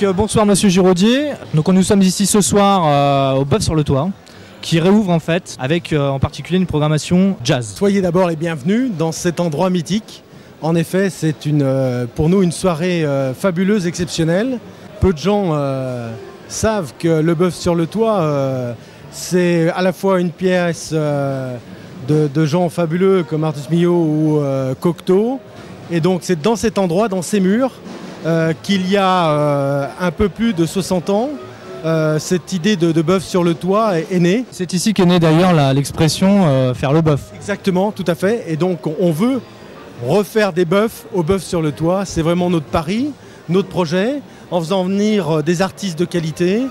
Bonsoir Monsieur Giraudier. Donc nous sommes ici ce soir au Bœuf sur le Toit, qui réouvre en fait avec en particulier une programmation jazz. Soyez d'abord les bienvenus dans cet endroit mythique. En effet, c'est pour nous une soirée fabuleuse, exceptionnelle. Peu de gens savent que le Bœuf sur le Toit, c'est à la fois une pièce de gens fabuleux comme Artus Millot ou Cocteau. Et donc c'est dans cet endroit, dans ces murs, qu'il y a un peu plus de 60 ans, cette idée de Bœuf sur le Toit est née. C'est ici qu'est née d'ailleurs l'expression faire le bœuf. Exactement, tout à fait. Et donc on veut refaire des bœufs au Bœuf sur le Toit. C'est vraiment notre pari, notre projet, en faisant venir des artistes de qualité.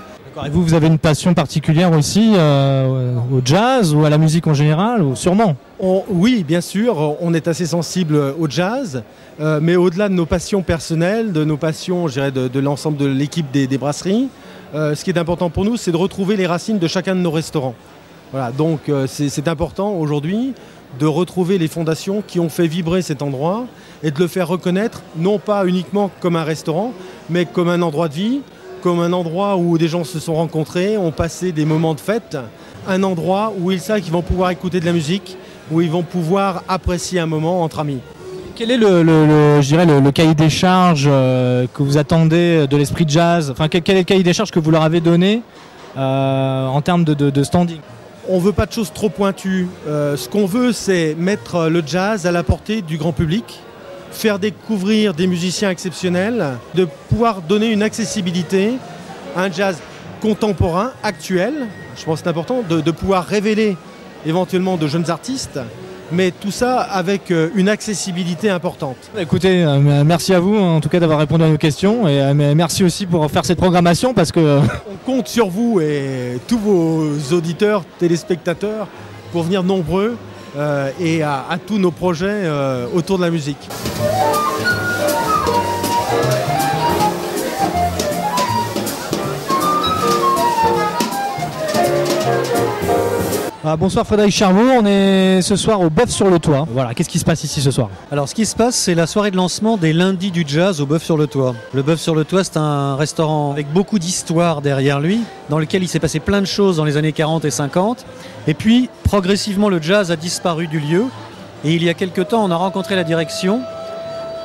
Et vous avez une passion particulière aussi au jazz ou à la musique en général, ou sûrement? Oui, bien sûr, on est assez sensible au jazz, mais au-delà de nos passions personnelles, de nos passions, je dirais, de l'ensemble de l'équipe des brasseries, ce qui est important pour nous, c'est de retrouver les racines de chacun de nos restaurants. Voilà, donc c'est important aujourd'hui de retrouver les fondations qui ont fait vibrer cet endroit et de le faire reconnaître, non pas uniquement comme un restaurant, mais comme un endroit de vie, comme un endroit où des gens se sont rencontrés, ont passé des moments de fête, un endroit où ils savent qu'ils vont pouvoir écouter de la musique, où ils vont pouvoir apprécier un moment entre amis. Quel est le cahier des charges que vous attendez de l'esprit jazz? Enfin, quel est le cahier des charges que vous leur avez donné en termes de standing? On ne veut pas de choses trop pointues. Ce qu'on veut, c'est mettre le jazz à la portée du grand public, faire découvrir des musiciens exceptionnels, de pouvoir donner une accessibilité à un jazz contemporain, actuel. Je pense que c'est important de pouvoir révéler éventuellement de jeunes artistes, mais tout ça avec une accessibilité importante. Écoutez, merci à vous en tout cas d'avoir répondu à nos questions et merci aussi pour faire cette programmation parce que... On compte sur vous et tous vos auditeurs, téléspectateurs pour venir nombreux et à tous nos projets autour de la musique. Bonsoir Frédéric Charveau, on est ce soir au Bœuf sur le Toit. Voilà, qu'est-ce qui se passe ici ce soir? Alors ce qui se passe, c'est la soirée de lancement des lundis du jazz au Bœuf sur le Toit. Le Bœuf sur le Toit, c'est un restaurant avec beaucoup d'histoire derrière lui, dans lequel il s'est passé plein de choses dans les années 40 et 50. Et puis, progressivement, le jazz a disparu du lieu. Et il y a quelques temps, on a rencontré la direction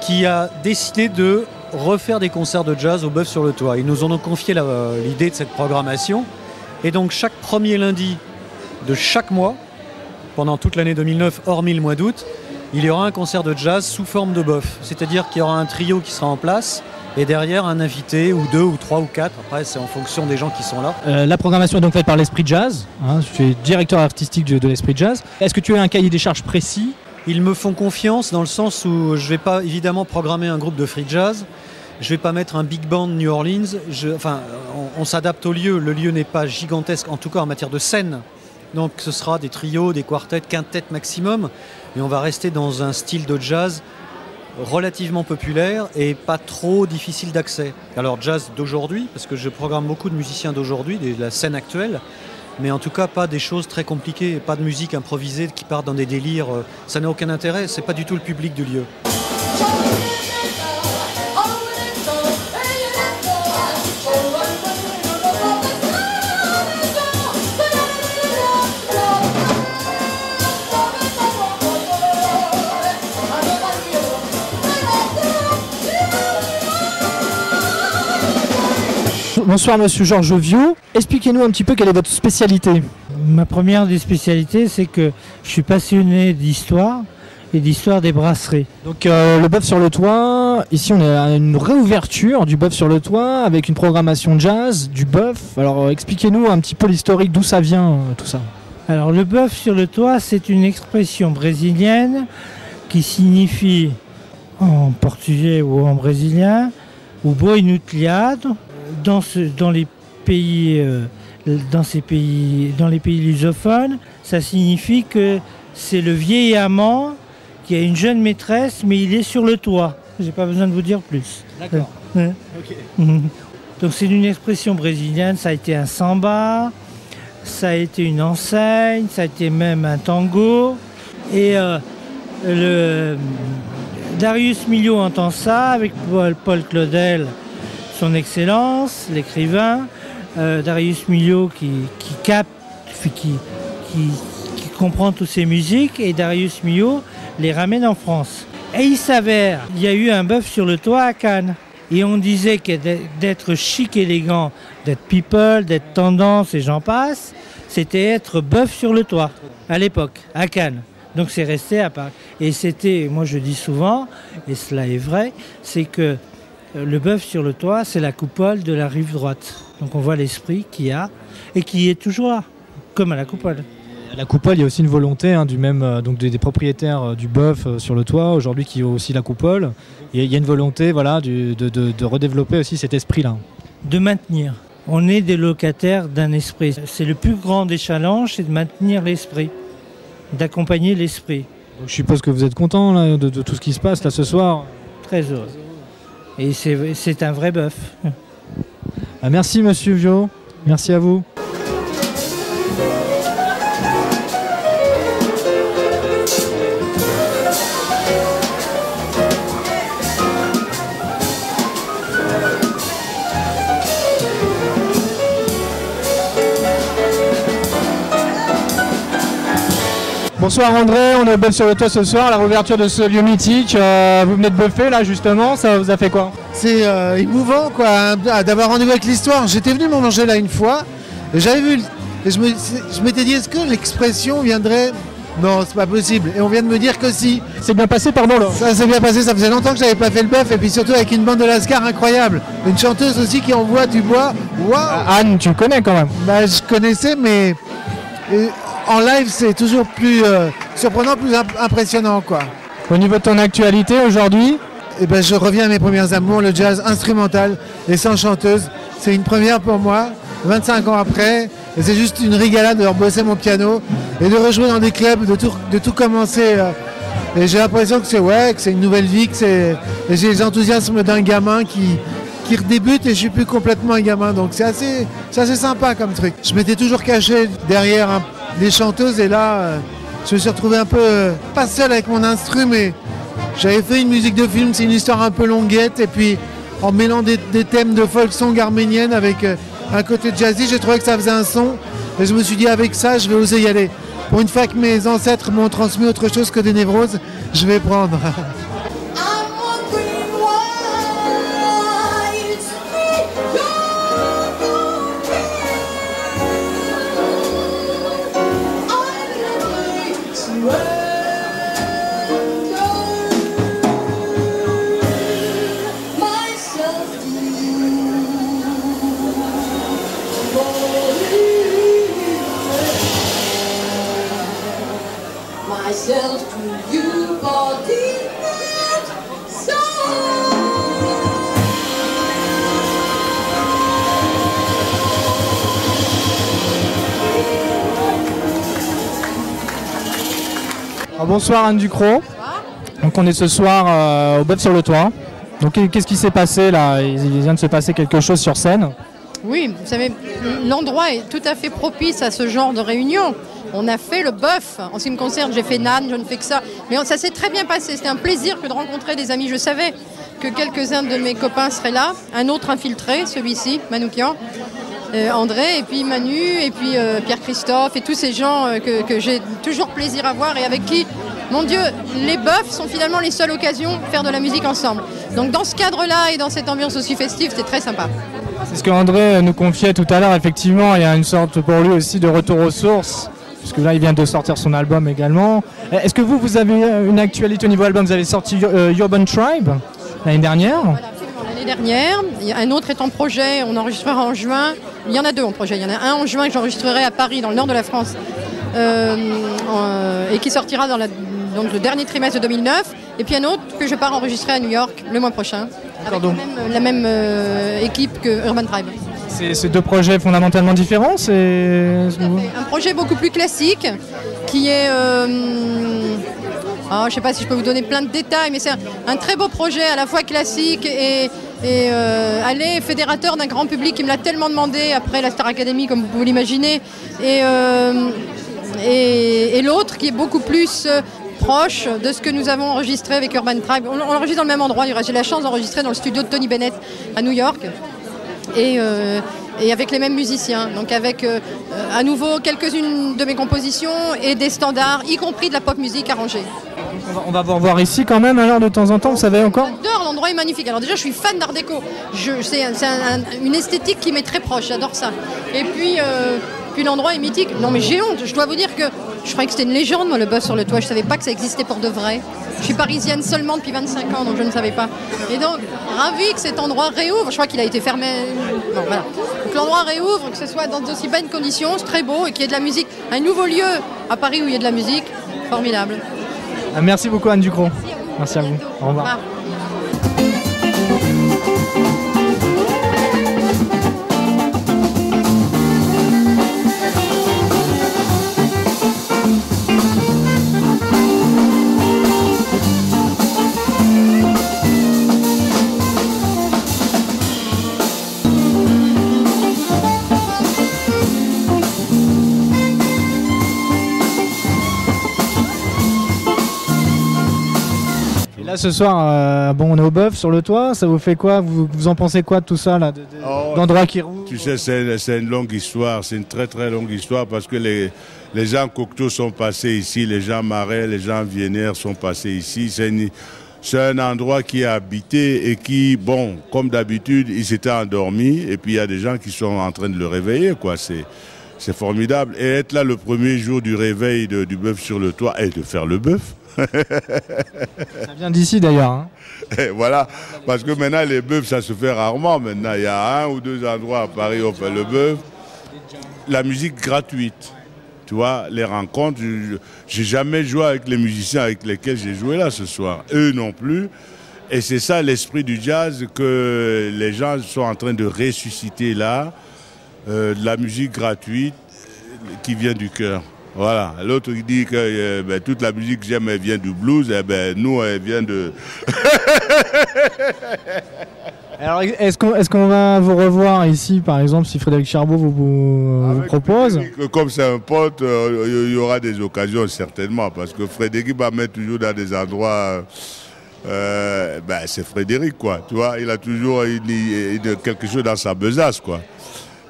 qui a décidé de refaire des concerts de jazz au Bœuf sur le Toit. Ils nous ont donc confié l'idée de cette programmation. Et donc chaque premier lundi de chaque mois, pendant toute l'année 2009, hormis le mois d'août, il y aura un concert de jazz sous forme de bœuf. C'est-à-dire qu'il y aura un trio qui sera en place et derrière un invité, ou deux, ou trois, ou quatre. Après, c'est en fonction des gens qui sont là. La programmation est donc faite par l'Esprit Jazz. Tu es directeur artistique de l'Esprit Jazz. Est-ce que tu as un cahier des charges précis? Ils me font confiance dans le sens où je ne vais pas évidemment programmer un groupe de free jazz. Je ne vais pas mettre un big band New Orleans. On s'adapte au lieu. Le lieu n'est pas gigantesque, en tout cas en matière de scène. Donc ce sera des trios, des quartets, quintettes maximum. Et on va rester dans un style de jazz relativement populaire et pas trop difficile d'accès. Alors jazz d'aujourd'hui, parce que je programme beaucoup de musiciens d'aujourd'hui, de la scène actuelle, mais en tout cas pas des choses très compliquées, pas de musique improvisée qui part dans des délires. Ça n'a aucun intérêt, c'est pas du tout le public du lieu. Bonsoir Monsieur Georges Viau, expliquez-nous un petit peu quelle est votre spécialité. Ma première des spécialités, c'est que je suis passionné d'histoire et d'histoire des brasseries. Donc le Bœuf sur le Toit, ici on est à une réouverture du Bœuf sur le Toit avec une programmation jazz, du bœuf. Alors expliquez-nous un petit peu l'historique, d'où ça vient tout ça. Alors le Bœuf sur le Toit, c'est une expression brésilienne qui signifie en portugais ou en brésilien ou boi no telhado. Dans les pays lusophones, ça signifie que c'est le vieil amant qui a une jeune maîtresse, mais il est sur le toit. J'ai pas besoin de vous dire plus. D'accord. Okay. Donc c'est une expression brésilienne, ça a été un samba, ça a été une enseigne, ça a été même un tango. Et Darius Milhaud entend ça avec Paul Claudel. son excellence, l'écrivain, Darius Milhaud qui capte, qui comprend toutes ces musiques, et Darius Milhaud les ramène en France. Et il s'avère, il y a eu un bœuf sur le toit à Cannes. Et on disait que d'être chic, élégant, d'être people, d'être tendance et j'en passe, c'était être bœuf sur le toit, à l'époque, à Cannes. Donc c'est resté à Paris. Et c'était, moi je dis souvent, et cela est vrai, c'est que le bœuf sur le toit, c'est la coupole de la rive droite. Donc on voit l'esprit qu'il y a, et qui est toujours là, comme à la coupole. À la coupole, il y a aussi une volonté du même, donc des propriétaires du bœuf sur le toit, aujourd'hui qui ont aussi la coupole. Et il y a une volonté voilà, de redévelopper aussi cet esprit-là. De maintenir. On est des locataires d'un esprit. C'est le plus grand des challenges, c'est de maintenir l'esprit, d'accompagner l'esprit. Donc, je suppose que vous êtes content là, de tout ce qui se passe là ce soir. Très heureux. Et c'est un vrai bœuf. Merci Monsieur Viau, merci à vous. Bonsoir André, on est au Bœuf sur le toit ce soir, la réouverture de ce lieu mythique. Vous venez de buffer là justement, ça vous a fait quoi? C'est émouvant quoi, d'avoir rendez-vous avec l'histoire. J'étais venu m'en manger là une fois, et j'avais vu, et je m'étais dit est-ce que l'expression viendrait... Non, c'est pas possible. Et on vient de me dire que si. C'est bien passé, pardon là. Ça s'est bien passé, ça faisait longtemps que j'avais pas fait le bœuf, et puis surtout avec une bande de lascar incroyable. Une chanteuse aussi qui envoie du bois. Waouh. Anne, tu le connais quand même? Bah je connaissais, mais en live c'est toujours plus surprenant, plus impressionnant quoi. Au niveau de ton actualité aujourd'hui? Eh ben, je reviens à mes premiers amours, le jazz instrumental et sans chanteuse. C'est une première pour moi, 25 ans après. Et c'est juste une régalade de rebosser mon piano et de rejouer dans des clubs, de tout commencer. Et j'ai l'impression que c'est une nouvelle vie, et j'ai les enthousiasmes d'un gamin qui redébute, et je suis plus complètement un gamin. Donc c'est assez sympa comme truc. Je m'étais toujours caché derrière des chanteuses, et là, je me suis retrouvé un peu, pas seul avec mon instru, mais j'avais fait une musique de film, c'est une histoire un peu longuette, et puis en mêlant des thèmes de folk song arménienne avec un côté jazzy, j'ai trouvé que ça faisait un son, et je me suis dit avec ça, je vais oser y aller. Pour une fois que mes ancêtres m'ont transmis autre chose que des névroses, je vais prendre. Myself to you, body and soul. Bonsoir Anne Ducrot. Donc on est ce soir au Bœuf sur le toit. Donc qu'est-ce qui s'est passé là? Il vient de se passer quelque chose sur scène. Oui, vous savez, l'endroit est tout à fait propice à ce genre de réunion. On a fait le bœuf. En ce qui me concerne, j'ai fait Nan, je ne fais que ça. Mais ça s'est très bien passé. C'était un plaisir que de rencontrer des amis. Je savais que quelques-uns de mes copains seraient là. Un autre infiltré, celui-ci, Manoukian, André, et puis Manu, et puis Pierre-Christophe, et tous ces gens que j'ai toujours plaisir à voir et avec qui, mon Dieu, les bœufs sont finalement les seules occasions de faire de la musique ensemble. Donc dans ce cadre-là et dans cette ambiance aussi festive, c'était très sympa. C'est ce que André nous confiait tout à l'heure. Effectivement, il y a une sorte pour lui aussi de retour aux sources. Parce que là, il vient de sortir son album également. Est-ce que vous avez une actualité au niveau album? Vous avez sorti Urban Tribe l'année dernière. Voilà, absolument, l'année dernière. Un autre est en projet, on enregistrera en juin. Il y en a deux en projet. Il y en a un en juin que j'enregistrerai à Paris, dans le nord de la France, et qui sortira dans donc le dernier trimestre de 2009. Et puis un autre que je pars enregistrer à New York le mois prochain, avec la même équipe que Urban Tribe. C'est deux projets fondamentalement différents. Un projet beaucoup plus classique qui est... je ne sais pas si je peux vous donner plein de détails, mais c'est un très beau projet à la fois classique et allez, fédérateur d'un grand public qui me l'a tellement demandé après la Star Academy, comme vous pouvez l'imaginer. Et l'autre qui est beaucoup plus proche de ce que nous avons enregistré avec Urban Tribe. On enregistre dans le même endroit, j'ai la chance d'enregistrer dans le studio de Tony Bennett à New York. Et avec les mêmes musiciens, donc avec à nouveau quelques-unes de mes compositions et des standards, y compris de la pop musique arrangée. On va vous revoir ici quand même alors de temps en temps, vous savez encore? J'adore, l'endroit est magnifique. Alors déjà je suis fan d'art déco, c'est une esthétique qui m'est très proche, j'adore ça. Et puis l'endroit est mythique. Non mais j'ai honte, je dois vous dire que je croyais que c'était une légende moi le bœuf sur le toit, je savais pas que ça existait pour de vrai. Je suis parisienne seulement depuis 25 ans donc je ne savais pas. Et donc ravi que cet endroit réouvre, je crois qu'il a été fermé. Non, voilà. Donc l'endroit réouvre, que ce soit dans d'aussi bonnes conditions, c'est très beau et qu'il y ait de la musique. Un nouveau lieu à Paris où il y a de la musique, formidable. Merci beaucoup Anne Ducrot. Merci à vous. Au revoir. Là ce soir, bon, on est au bœuf sur le toit, ça vous fait quoi? Vous en pensez quoi de tout ça là, d'endroits qui roulent? Tu sais, c'est une longue histoire, c'est une très très longue histoire parce que les gens Cocteau sont passés ici, les gens Marais, les gens Vienner sont passés ici. C'est un endroit qui est habité et qui, bon, comme d'habitude, ils s'étaient endormis et puis il y a des gens qui sont en train de le réveiller, quoi. C'est formidable. Et être là le premier jour du réveil du bœuf sur le toit et de faire le bœuf. Ça vient d'ici d'ailleurs. Hein. Voilà, parce que maintenant les bœufs ça se fait rarement. Maintenant il y a 1 ou 2 endroits à Paris où on fait le bœuf. La musique gratuite, tu vois, les rencontres. J'ai jamais joué avec les musiciens avec lesquels j'ai joué là ce soir. Eux non plus. Et c'est ça l'esprit du jazz que les gens sont en train de ressusciter là. De la musique gratuite qui vient du cœur. Voilà. L'autre il dit que toute la musique que j'aime elle vient du blues, et nous elle vient de... Alors est-ce qu'on va vous revoir ici par exemple si Frédéric Charbot vous propose? Comme c'est un pote, il y aura des occasions certainement parce que Frédéric va mettre toujours dans des endroits... c'est Frédéric quoi, tu vois, il a toujours quelque chose dans sa besace quoi.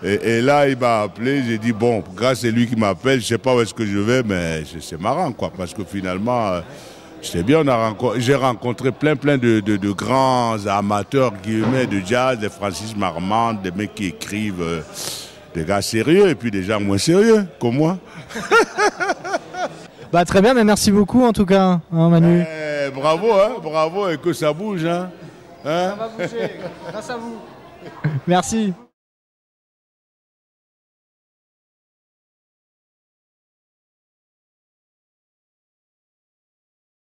Et là, il m'a appelé, j'ai dit, bon, grâce à lui qui m'appelle, je ne sais pas où est-ce que je vais, mais c'est marrant, quoi, parce que finalement, c'est bien, j'ai rencontré plein de grands amateurs guillemets de jazz, des Francis Marmande, des mecs qui écrivent, des gars sérieux, et puis des gens moins sérieux, comme moi. Très bien, mais merci beaucoup en tout cas, hein, Manu. Bravo, et que ça bouge. Hein. Ça va bouger, grâce à vous. Merci.